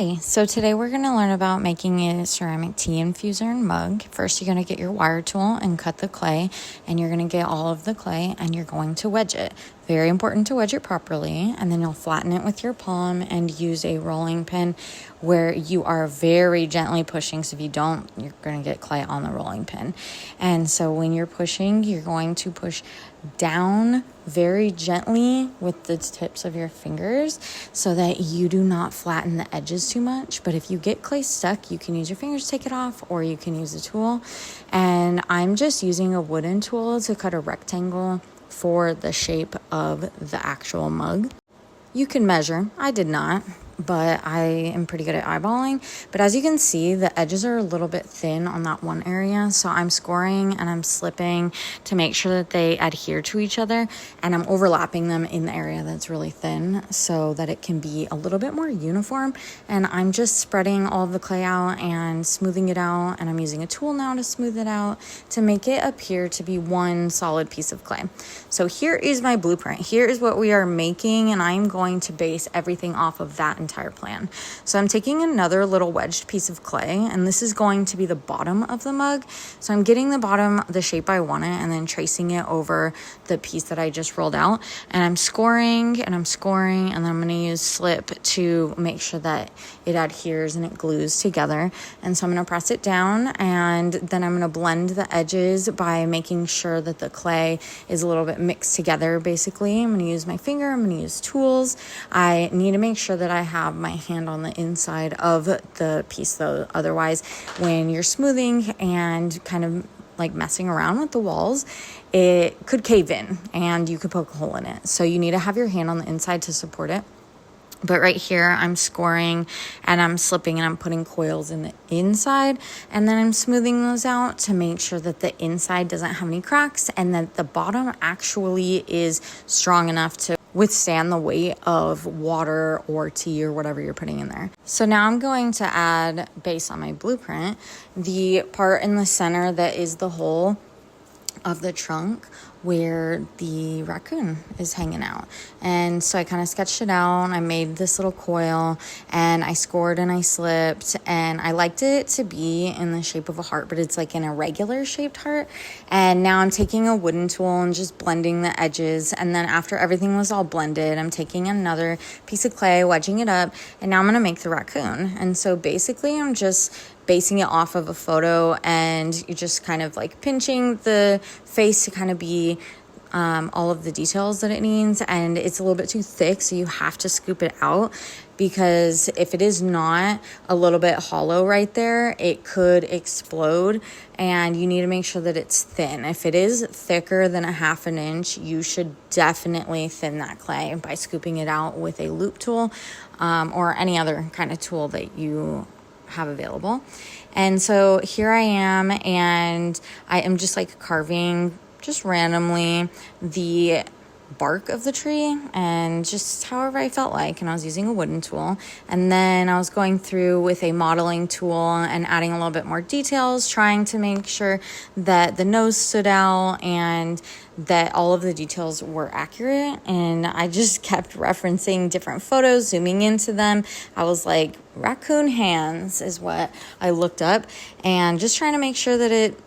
Hi, so today we're going to learn about making a ceramic tea infuser and mug. First, you're going to get your wire tool and cut the clay, and you're going to get all of the clay and you're going to wedge it. Very important to wedge it properly, and then you'll flatten it with your palm and use a rolling pin where you are very gently pushing. So if you don't, you're going to get clay on the rolling pin. And so when you're pushing, you're going to push down very gently with the tips of your fingers so that you do not flatten the edges too much. But if you get clay stuck, you can use your fingers to take it off, or you can use a tool. And I'm just using a wooden tool to cut a rectangle for the shape of the actual mug. You can measure. I did not, but I am pretty good at eyeballing. But as you can see, the edges are a little bit thin on that one area. So I'm scoring and I'm slipping to make sure that they adhere to each other. And I'm overlapping them in the area that's really thin so that it can be a little bit more uniform. And I'm just spreading all of the clay out and smoothing it out. And I'm using a tool now to smooth it out to make it appear to be one solid piece of clay. So here is my blueprint. Here is what we are making, and I'm going to base everything off of that entire plan. So I'm taking another little wedged piece of clay, and this is going to be the bottom of the mug. So I'm getting the bottom the shape I want it and then tracing it over the piece that I just rolled out, and I'm scoring and I'm scoring, and then I'm going to use slip to make sure that it adheres and it glues together. And so I'm going to press it down, and then I'm going to blend the edges by making sure that the clay is a little bit mixed together. Basically, I'm going to use my finger, I'm going to use tools. I need to make sure that I have my hand on the inside of the piece though. Otherwise, when you're smoothing and kind of like messing around with the walls, it could cave in and you could poke a hole in it. So you need to have your hand on the inside to support it. But right here, I'm scoring and I'm slipping and I'm putting coils in the inside, and then I'm smoothing those out to make sure that the inside doesn't have any cracks and that the bottom actually is strong enough to withstand the weight of water or tea or whatever you're putting in there. So now I'm going to add, based on my blueprint, the part in the center that is the hole of the trunk where the raccoon is hanging out. And so I kind of sketched it out. I made this little coil and I scored and I slipped, and I liked it to be in the shape of a heart, but it's like an irregular shaped heart. And now I'm taking a wooden tool and just blending the edges. And then after everything was all blended, I'm taking another piece of clay, wedging it up, and now I'm going to make the raccoon. And so basically I'm just basing it off of a photo, and you're just kind of like pinching the face to kind of be all of the details that it needs. And it's a little bit too thick, so you have to scoop it out, because if it is not a little bit hollow right there, it could explode, and you need to make sure that it's thin. If it is thicker than a ½ an inch, you should definitely thin that clay by scooping it out with a loop tool or any other kind of tool that you have available. And so here I am, and I am just like carving just randomly the bark of the tree and just however I felt like, and I was using a wooden tool. And then I was going through with a modeling tool and adding a little bit more details, trying to make sure that the nose stood out and that all of the details were accurate. And I just kept referencing different photos, zooming into them. I was like, raccoon hands is what I looked up, and just trying to make sure that it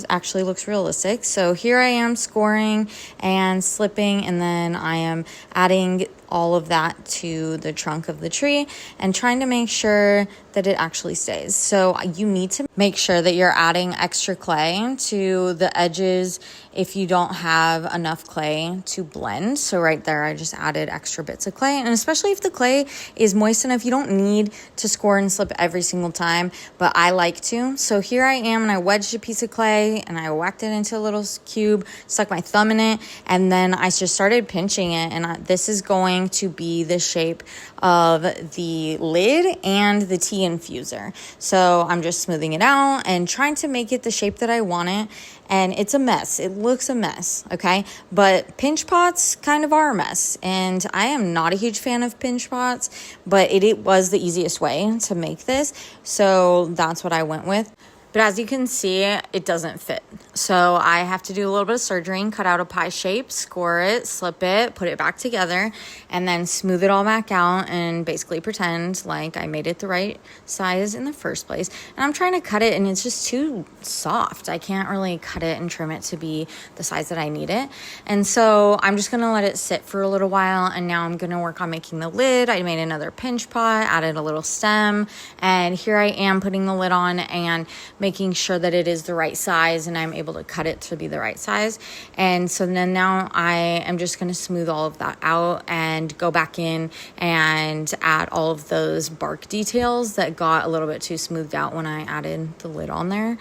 actually looks realistic. So here I am scoring and slipping, and then I am adding all of that to the trunk of the tree and trying to make sure that it actually stays. So you need to make sure that you're adding extra clay to the edges if you don't have enough clay to blend. So right there, I just added extra bits of clay. And especially if the clay is moist enough, you don't need to score and slip every single time, but I like to. So here I am, and I wedged a piece of clay and I whacked it into a little cube, stuck my thumb in it, and then I just started pinching it. And this is going to be the shape of the lid and the tea infuser. So I'm just smoothing it out and trying to make it the shape that I want it. And it's a mess. It looks a mess, okay? But pinch pots kind of are a mess. And I am not a huge fan of pinch pots, but it was the easiest way to make this. So that's what I went with. But as you can see, it doesn't fit. So I have to do a little bit of surgery and cut out a pie shape, score it, slip it, put it back together, and then smooth it all back out and basically pretend like I made it the right size in the first place. And I'm trying to cut it and it's just too soft. I can't really cut it and trim it to be the size that I need it. And so I'm just gonna let it sit for a little while, and now I'm gonna work on making the lid. I made another pinch pot, added a little stem, and here I am putting the lid on and making sure that it is the right size and I'm able to cut it to be the right size. And so then now I am just going to smooth all of that out and go back in and add all of those bark details that got a little bit too smoothed out when I added the lid on there.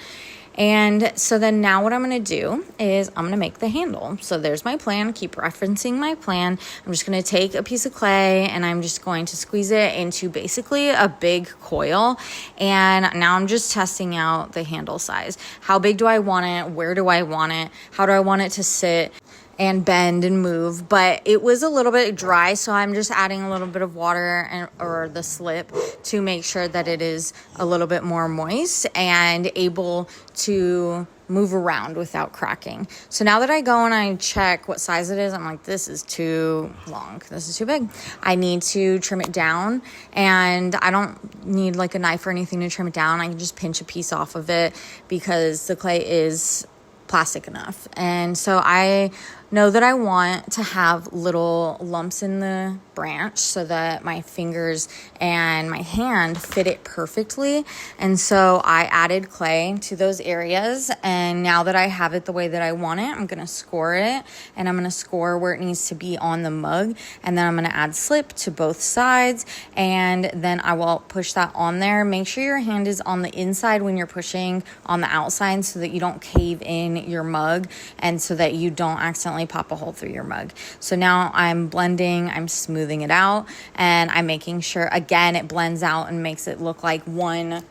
And so then now what I'm going to do is I'm going to make the handle. So there's my plan. Keep referencing my plan. I'm just going to take a piece of clay and I'm just going to squeeze it into basically a big coil. And now I'm just testing out the handle size. How big do I want it? Where do I want it? How do I want it to sit and bend and move? But it was a little bit dry, so I'm just adding a little bit of water or the slip to make sure that it is a little bit more moist and able to move around without cracking. So now that I go and I check what size it is, I'm like, this is too long. This is too big. I need to trim it down, and I don't need like a knife or anything to trim it down. I can just pinch a piece off of it because the clay is plastic enough. And so I know that I want to have little lumps in the branch so that my fingers and my hand fit it perfectly. And so I added clay to those areas, and now that I have it the way that I want it, I'm going to score it, and I'm going to score where it needs to be on the mug, and then I'm going to add slip to both sides, and then I will push that on there. Make sure your hand is on the inside when you're pushing on the outside so that you don't cave in your mug and so that you don't accidentally pop a hole through your mug. So now I'm blending, I'm smoothing it out, and I'm making sure, again, it blends out and makes it look like one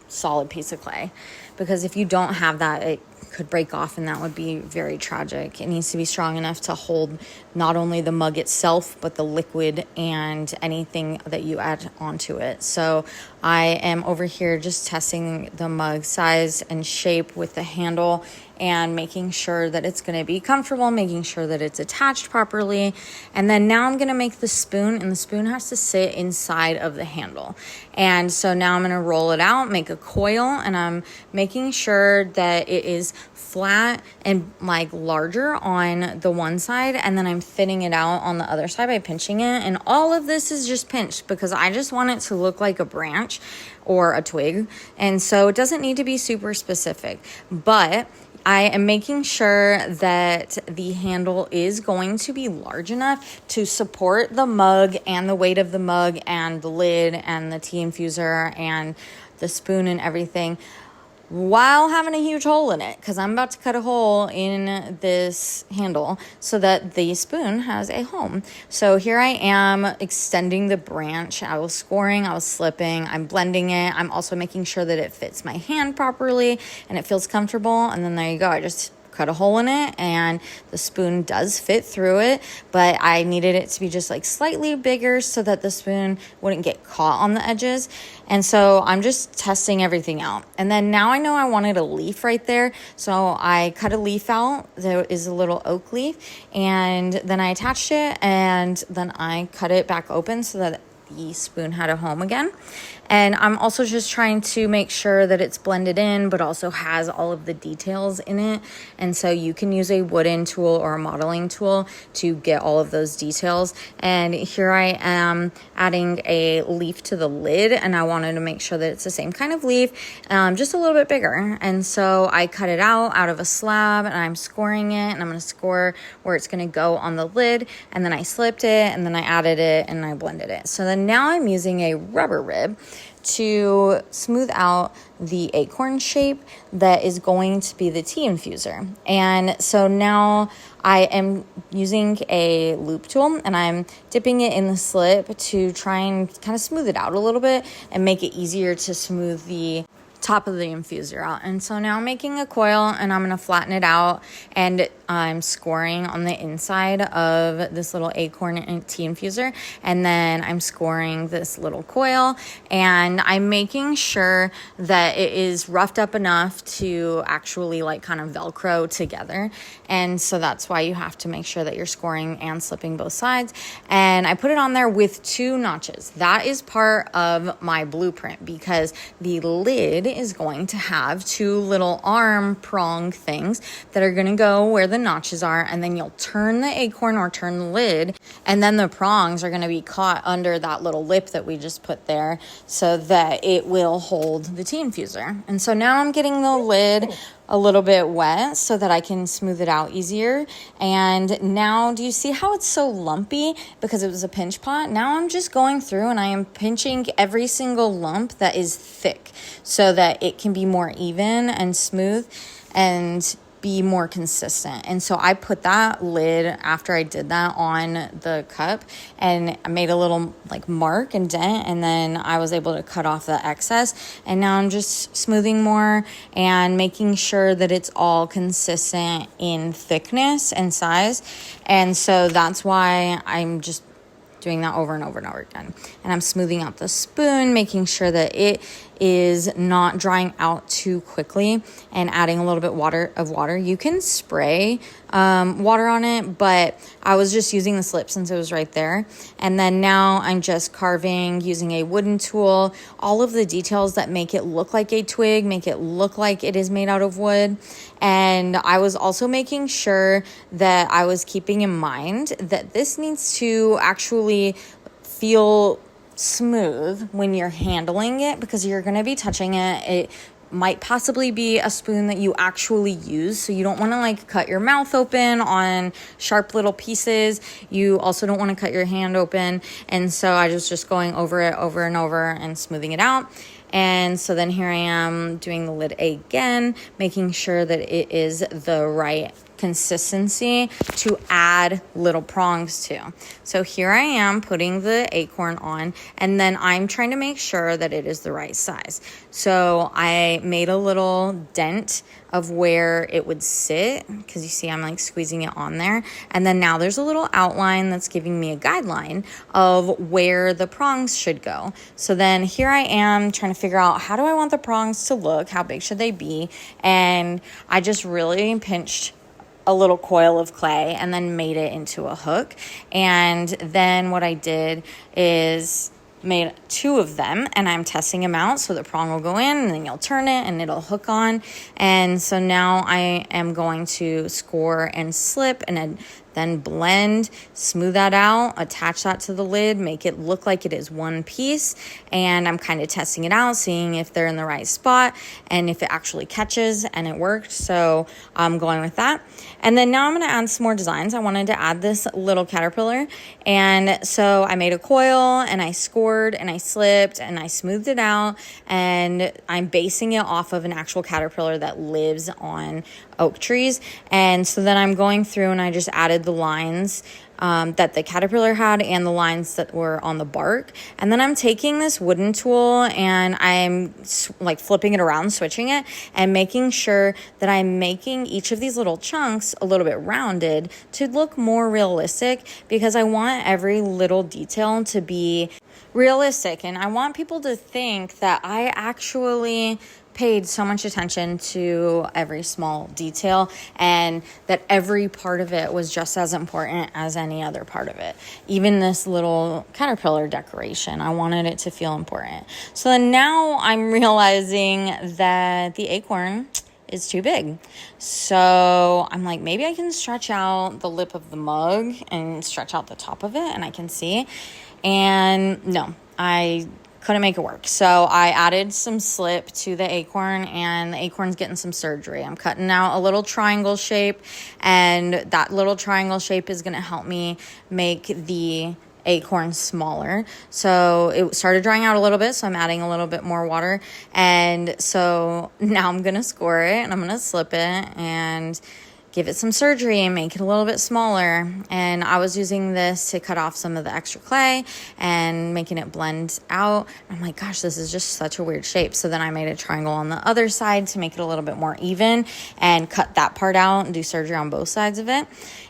solid piece of clay. Because if you don't have that, it could break off, and that would be very tragic. It needs to be strong enough to hold not only the mug itself, but the liquid and anything that you add onto it. So I am over here just testing the mug size and shape with the handle and making sure that it's going to be comfortable, making sure that it's attached properly. And then now I'm going to make the spoon, and the spoon has to sit inside of the handle. And so now I'm going to roll it out, make a coil, and I'm making sure that it is flat and like larger on the one side, and then I'm thinning it out on the other side by pinching it. And all of this is just pinched because I just want it to look like a branch or a twig. And so it doesn't need to be super specific, but I am making sure that the handle is going to be large enough to support the mug and the weight of the mug and the lid and the tea infuser and the spoon and everything, while having a huge hole in it, because I'm about to cut a hole in this handle so that the spoon has a home. So here I am extending the branch. I was scoring, I was slipping, I'm blending it. I'm also making sure that it fits my hand properly and it feels comfortable. And then there you go. I just cut a hole in it and the spoon does fit through it, but I needed it to be just like slightly bigger so that the spoon wouldn't get caught on the edges. And so I'm just testing everything out. And then now I know I wanted a leaf right there, so I cut a leaf out. There is a little oak leaf, and then I attached it, and then I cut it back open so that the spoon had a home again. And I'm also just trying to make sure that it's blended in, but also has all of the details in it. And so you can use a wooden tool or a modeling tool to get all of those details. And here I am adding a leaf to the lid, and I wanted to make sure that it's the same kind of leaf, just a little bit bigger. And so I cut it out of a slab, and I'm scoring it, and I'm going to score where it's going to go on the lid. And then I slipped it, and then I added it, and I blended it. So then now I'm using a rubber rib to smooth out the acorn shape that is going to be the tea infuser. And so now I am using a loop tool, and I'm dipping it in the slip to try and kind of smooth it out a little bit and make it easier to smooth the top of the infuser out. And so now I'm making a coil, and I'm going to flatten it out, and I'm scoring on the inside of this little acorn tea infuser, and then I'm scoring this little coil, and I'm making sure that it is roughed up enough to actually like kind of Velcro together. And so that's why you have to make sure that you're scoring and slipping both sides. And I put it on there with 2 notches. That is part of my blueprint, because the lid is going to have 2 little arm prong things that are going to go where the notches are, and then you'll turn the acorn or turn the lid, and then the prongs are going to be caught under that little lip that we just put there so that it will hold the tea infuser. And so now I'm getting the lid a little bit wet so that I can smooth it out easier. And now, do you see how it's so lumpy because it was a pinch pot? Now I'm just going through and I am pinching every single lump that is thick so that it can be more even and smooth and be more consistent. And so I put that lid after I did that on the cup, and I made a little like mark and dent, and then I was able to cut off the excess. And now I'm just smoothing more and making sure that it's all consistent in thickness and size. And so that's why I'm just doing that over and over and over again. And I'm smoothing out the spoon, making sure that it is not drying out too quickly, and adding a little bit of water. You can spray water on it, but I was just using the slip since it was right there. And then now I'm just carving using a wooden tool, all of the details that make it look like a twig, make it look like it is made out of wood. And I was also making sure that I was keeping in mind that this needs to actually feel smooth when you're handling it, because you're going to be touching it. It might possibly be a spoon that you actually use, so you don't want to like cut your mouth open on sharp little pieces. You also don't want to cut your hand open. And so I was just going over it over and over and smoothing it out. And so then here I am doing the lid again, making sure that it is the right consistency to add little prongs to. So here I am putting the acorn on, and then I'm trying to make sure that it is the right size. So I made a little dent of where it would sit, because you see I'm like squeezing it on there. And then now there's a little outline that's giving me a guideline of where the prongs should go. So then here I am trying to figure out, how do I want the prongs to look? How big should they be? And I just really pinched a little coil of clay and then made it into a hook. And then what I did is made 2 of them, and I'm testing them out. So the prong will go in, and then you'll turn it and it'll hook on. And so now I am going to score and slip and then blend, smooth that out, attach that to the lid, make it look like it is one piece. And I'm kind of testing it out, seeing if they're in the right spot and if it actually catches, and it worked. So I'm going with that. And then now I'm going to add some more designs. I wanted to add this little caterpillar. And so I made a coil, and I scored and I slipped and I smoothed it out, and I'm basing it off of an actual caterpillar that lives on oak trees. And so then I'm going through and I just added the lines that the caterpillar had and the lines that were on the bark. And then I'm taking this wooden tool and I'm like flipping it around, switching it, and making sure that I'm making each of these little chunks a little bit rounded to look more realistic, because I want every little detail to be realistic. And I want people to think that I actually paid so much attention to every small detail, and that every part of it was just as important as any other part of it. Even this little caterpillar decoration, I wanted it to feel important. So then now I'm realizing that the acorn is too big. So I'm like, maybe I can stretch out the lip of the mug and stretch out the top of it, and I can see. And no, I couldn't make it work. So I added some slip to the acorn, and the acorn's getting some surgery. I'm cutting out a little triangle shape, and that little triangle shape is going to help me make the acorn smaller. So it started drying out a little bit, so I'm adding a little bit more water. And so now I'm going to score it, and I'm going to slip it and give it some surgery and make it a little bit smaller. And I was using this to cut off some of the extra clay and making it blend out. I'm like, gosh, this is just such a weird shape. So then I made a triangle on the other side to make it a little bit more even and cut that part out and do surgery on both sides of it.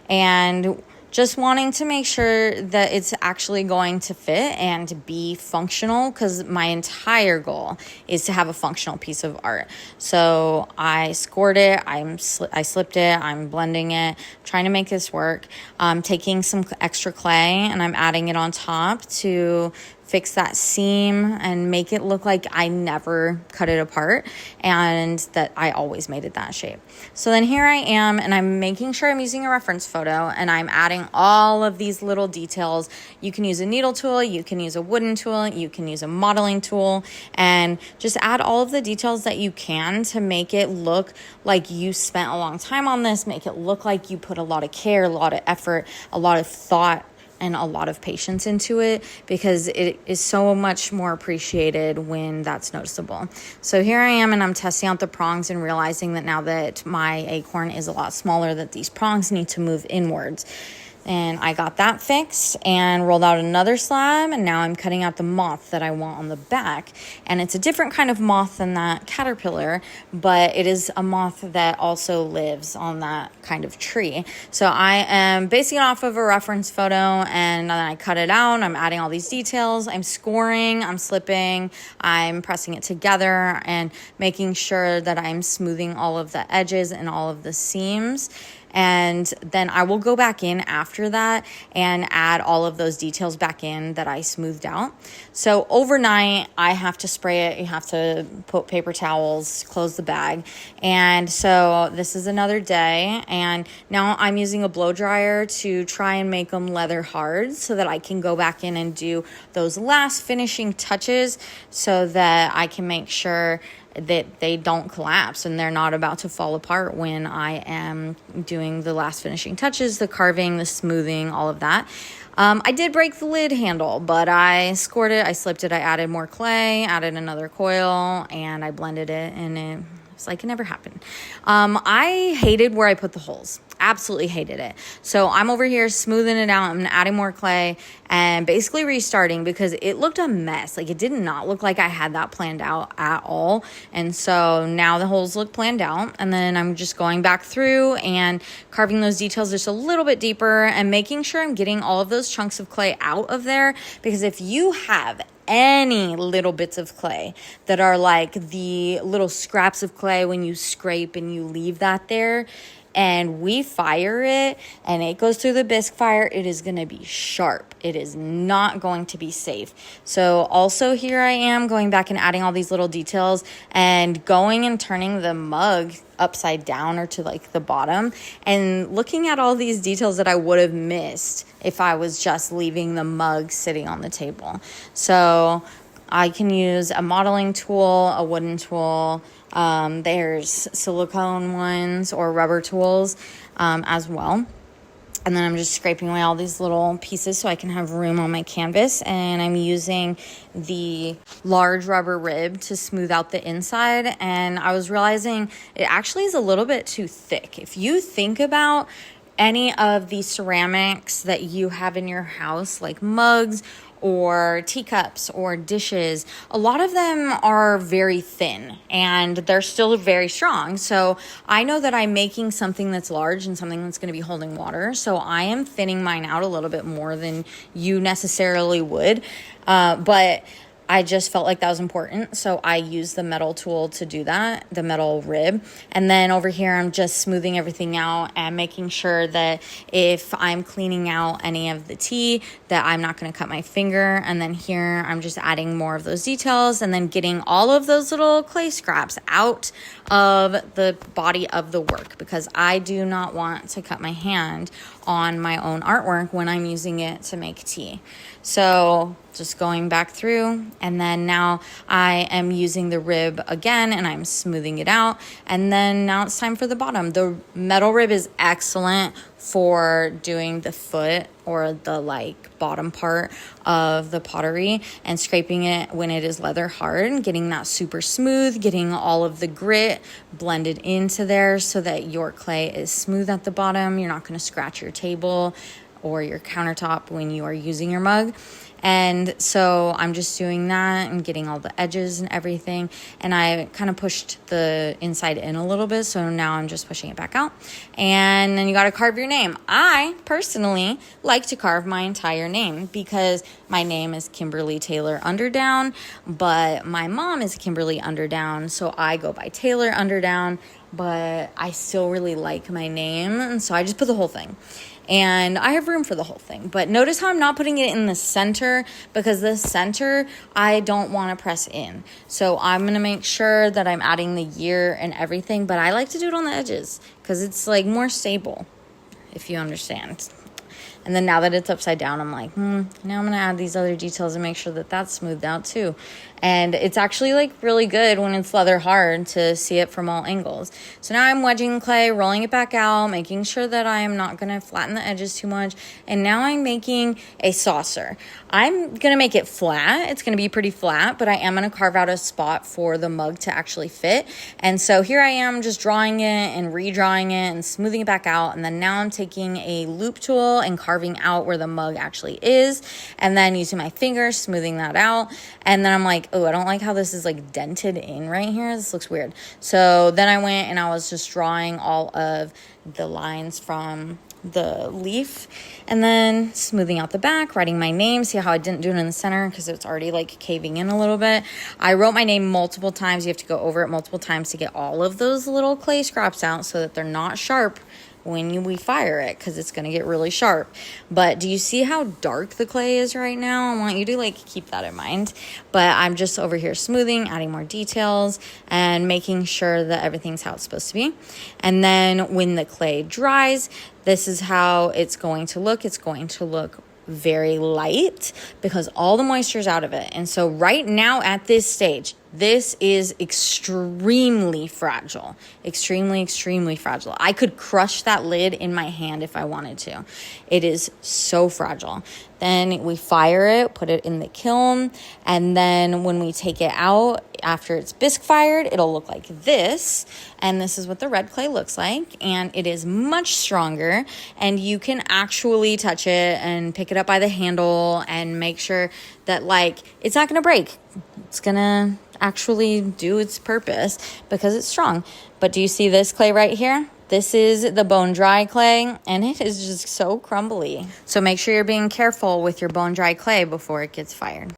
And just wanting to make sure that it's actually going to fit and to be functional, because my entire goal is to have a functional piece of art. So I scored it, I slipped it, I'm blending it, trying to make this work. I'm taking some extra clay and I'm adding it on top to fix that seam and make it look like I never cut it apart and that I always made it that shape. So then here I am, and I'm making sure I'm using a reference photo, and I'm adding all of these little details. You can use a needle tool, you can use a wooden tool, you can use a modeling tool, and just add all of the details that you can to make it look like you spent a long time on this, make it look like you put a lot of care, a lot of effort, a lot of thought, and a lot of patience into it, because it is so much more appreciated when that's noticeable. So here I am, and I'm testing out the prongs and realizing that now that my acorn is a lot smaller, that these prongs need to move inwards. And I got that fixed and rolled out another slab, and now I'm cutting out the moth that I want on the back. And it's a different kind of moth than that caterpillar, but it is a moth that also lives on that kind of tree. So I am basing it off of a reference photo, and then I cut it out. I'm adding all these details. I'm scoring, I'm slipping, I'm pressing it together and making sure that I'm smoothing all of the edges and all of the seams. And then I will go back in after that and add all of those details back in that I smoothed out. So overnight, I have to spray it. You have to put paper towels, close the bag. And so this is another day. And now I'm using a blow dryer to try and make them leather hard so that I can go back in and do those last finishing touches so that I can make sure that they don't collapse and they're not about to fall apart when I am doing the last finishing touches, the carving, the smoothing, all of that. I did break the lid handle, but I scored it, I slipped it, I added more clay, added another coil, and I blended it, and it was like it never happened. I hated where I put the holes. Absolutely hated it. So I'm over here smoothing it out and adding more clay and basically restarting because it looked a mess. Like, it did not look like I had that planned out at all. And so now the holes look planned out, and then I'm just going back through and carving those details just a little bit deeper and making sure I'm getting all of those chunks of clay out of there, because if you have any little bits of clay that are like the little scraps of clay when you scrape and you leave that there, and we fire it and it goes through the bisque fire, it is going to be sharp. It is not going to be safe. So also here I am going back and adding all these little details and going and turning the mug upside down or to like the bottom and looking at all these details that I would have missed if I was just leaving the mug sitting on the table. So I can use a modeling tool, a wooden tool. There's silicone ones or rubber tools as well. And then I'm just scraping away all these little pieces so I can have room on my canvas. And I'm using the large rubber rib to smooth out the inside. And I was realizing it actually is a little bit too thick. If you think about any of the ceramics that you have in your house, like mugs or teacups or dishes, a lot of them are very thin and they're still very strong. So I know that I'm making something that's large and something that's going to be holding water. So I am thinning mine out a little bit more than you necessarily would. But I just felt like that was important. So I used the metal tool to do that, the metal rib. And then over here, I'm just smoothing everything out and making sure that if I'm cleaning out any of the tea, that I'm not going to cut my finger. And then here, I'm just adding more of those details and then getting all of those little clay scraps out of the body of the work, because I do not want to cut my hand on my own artwork when I'm using it to make tea. So just going back through, and then now I am using the rib again and I'm smoothing it out. And then now it's time for the bottom. The metal rib is excellent for doing the foot or the like bottom part of the pottery and scraping it when it is leather hard, getting that super smooth, getting all of the grit blended into there so that your clay is smooth at the bottom. You're not going to scratch your table or your countertop when you are using your mug. And so I'm just doing that and getting all the edges and everything. And I kind of pushed the inside in a little bit. So now I'm just pushing it back out. And then you got to carve your name. I personally like to carve my entire name because my name is Kimberly Taylor Underdown, but my mom is Kimberly Underdown. So I go by Taylor Underdown, but I still really like my name. And so I just put the whole thing. And I have room for the whole thing. But notice how I'm not putting it in the center, because the center I don't want to press in. So I'm going to make sure that I'm adding the year and everything. But I like to do it on the edges because it's like more stable, if you understand. And then now that it's upside down, I'm like, now I'm going to add these other details and make sure that that's smoothed out too. And it's actually like really good when it's leather hard to see it from all angles. So now I'm wedging clay, rolling it back out, making sure that I am not going to flatten the edges too much. And now I'm making a saucer. I'm going to make it flat. It's going to be pretty flat, but I am going to carve out a spot for the mug to actually fit. And so here I am just drawing it and redrawing it and smoothing it back out. And then now I'm taking a loop tool and carving out where the mug actually is. And then using my fingers, smoothing that out. And then I'm like, oh, I don't like how this is like dented in right here. This looks weird. So then I went and I was just drawing all of the lines from the leaf and then smoothing out the back, writing my name. See how I didn't do it in the center because it's already like caving in a little bit. I wrote my name multiple times. You have to go over it multiple times to get all of those little clay scraps out so that they're not sharp when we fire it, because it's going to get really sharp. But do you see how dark the clay is right now? I want you to like keep that in mind. But I'm just over here smoothing, adding more details and making sure that everything's how it's supposed to be. And then when the clay dries, this is how it's going to look. It's going to look very light because all the moisture is out of it. And so right now at this stage, this is extremely fragile, extremely fragile. I could crush that lid in my hand if I wanted to. It is so fragile. Then we fire it, put it in the kiln, and then when we take it out, after it's bisque fired, it'll look like this, and this is what the red clay looks like, and it is much stronger, and you can actually touch it and pick it up by the handle and make sure that like it's not gonna break. It's gonna actually do its purpose because it's strong. But do you see this clay right here? This is the bone dry clay, and it is just so crumbly. So make sure you're being careful with your bone dry clay before it gets fired.